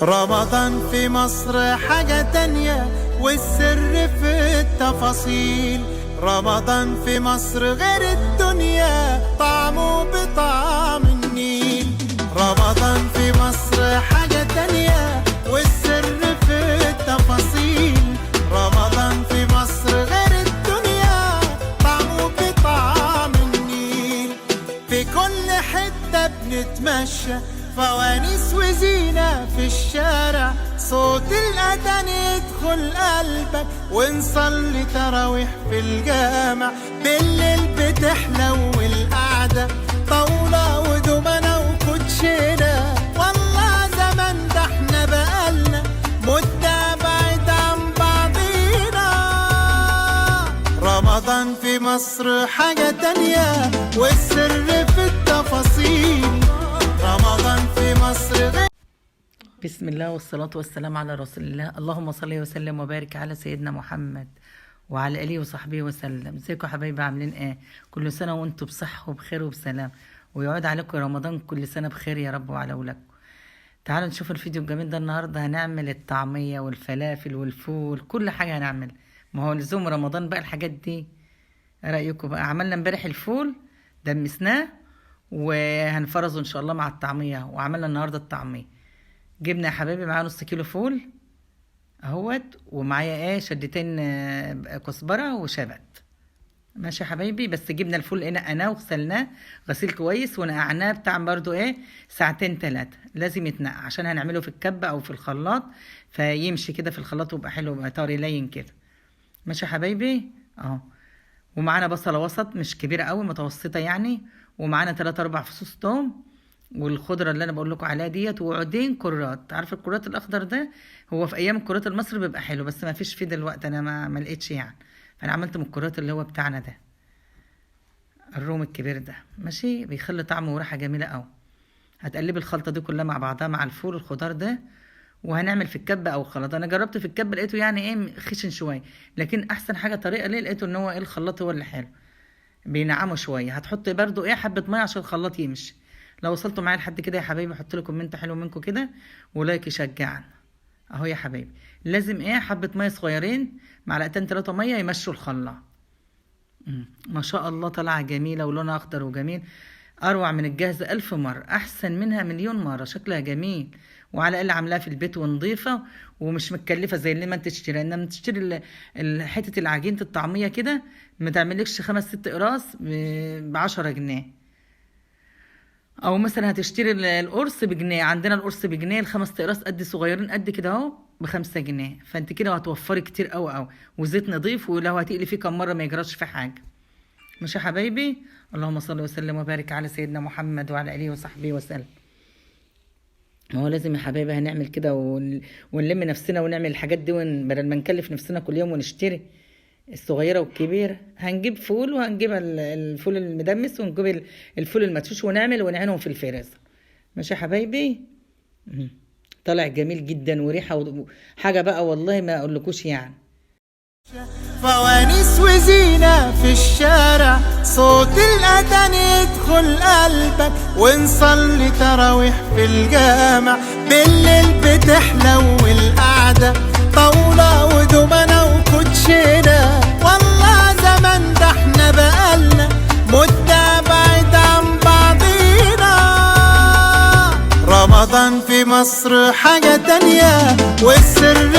رمضان في مصر حاجة تانية والسر في التفاصيل. رمضان في مصر غير الدنيا، طعمه بطعم النيل. رمضان في مصر حاجة تانية والسر في التفاصيل. رمضان في مصر غير الدنيا، طعمه بطعم النيل. في كل حتة بنتمشى، فوانيس وزينة في الشارع، صوت الأذان يدخل قلبك، ونصلي تراويح في الجامع. بالليل بتحلو القعدة، طاولة ودومنة وكوتشينة. والله زمان ده احنا بقالنا مدة بعيد عن بعضينا. رمضان في مصر حاجة تانية والسر في التفاصيل. رمضان في مصر. بسم الله والصلاة والسلام على رسول الله. اللهم صل وسلم وبارك على سيدنا محمد وعلى آله وصحبه وسلم. ازيكم يا حبايبي، عاملين ايه؟ كل سنة وانتم بصحة وبخير وبسلام، ويعود عليكم رمضان كل سنة بخير يا رب وعلى أولادكم. تعالوا نشوف الفيديو الجميل ده. النهاردة هنعمل الطعمية والفلافل والفول، كل حاجة هنعمل. ما هو لزوم رمضان بقى الحاجات دي. ايه رأيكم بقى؟ عملنا امبارح الفول دمسناه وهنفرزه ان شاء الله مع الطعمية، وعملنا النهاردة الطعمية. جبنا يا حبايبي معاه نص كيلو فول اهوت، ومعايا ايه شدتين كزبره وشبت. ماشي يا حبايبي. بس جبنا الفول نقعناه وغسلناه غسيل كويس، ونقعناه بتاع برضو ايه ساعتين 3. لازم يتنقع عشان هنعمله في الكبه او في الخلاط، فيمشي كده في الخلاط ويبقى حلو، يبقى طري لين كده. ماشي يا حبايبي اهو. ومعانا بصله وسط مش كبيره قوي، متوسطه يعني. ومعانا 3-4 فصوص توم، والخضره اللي انا بقول لكم عليها ديت، وعودين كرات. عارف الكرات الاخضر ده؟ هو في ايام الكرات المصري بيبقى حلو، بس ما فيش فيه دلوقتي، انا ما لقيتش يعني. فانا عملت من الكرات اللي هو بتاعنا ده، الروم الكبير ده. ماشي، بيخلي طعم وريحه جميله قوي. هتقلبي الخلطه دي كلها مع بعضها مع الفول الخضار ده، وهنعمل في الكبه او الخلاط. انا جربت في الكبه لقيته يعني ايه خشن شويه، لكن احسن حاجه طريقه ليه لقيته ان هو ايه الخلاط هو اللي حلو، بينعمه شويه. هتحط برده ايه حبه ميه عشان الخلاط يمشي. لو وصلتوا معايا لحد كده يا حبايبي، حط لي كومنت حلو منكم كده ولايك يشجعنا. اهو يا حبايبي، لازم ايه حبه ميه صغيرين، معلقتين 3 ميه يمشوا الخلاط. ما شاء الله طالعه جميله ولونها اخضر وجميل، اروع من الجاهزه 1000 مره، احسن منها مليون مره. شكلها جميل، وعلى الاقل عاملاها في البيت ونظيفه ومش متكلفه زي اللي ما انت تشتريها. انما تشتري حته العجينه الطعميه كده ما تعملكش 5-6 قراص ب10 جنيه. او مثلا هتشتري القرص بجنيه، عندنا القرص بجنيه، ال5 اقراص قد صغيرين قد كده اهو ب5 جنيه. فانت كده هتوفري كتير قوي قوي، وزيت نظيف، ولو هتقلي فيه كم مره ما يجراش في حاجه. ماشي يا حبايبي. اللهم صل وسلم وبارك على سيدنا محمد وعلى اله وصحبه وسلم. هو لازم يا حبايبي هنعمل كده ونلم نفسنا ونعمل الحاجات دي، بدل ما نكلف نفسنا كل يوم ونشتري الصغيره والكبيره. هنجيب فول، وهنجيب الفول المدمس، ونجيب الفول المدشوش، ونعمل ونعينهم في الفريزر. ماشي يا حبايبي. طالع جميل جدا، وريحه حاجه بقى والله ما اقولكوش يعني. فوانيس وزينة في الشارع، صوت الأذان يدخل قلبك، ونصلي تراويح في الجامع. بالليل بتحلو القعدة، طاولة ودومنة وكوتشينة. والله زمان ده احنا بقالنا مدة بعيد عن بعضينا. رمضان في مصر حاجة تانية والسر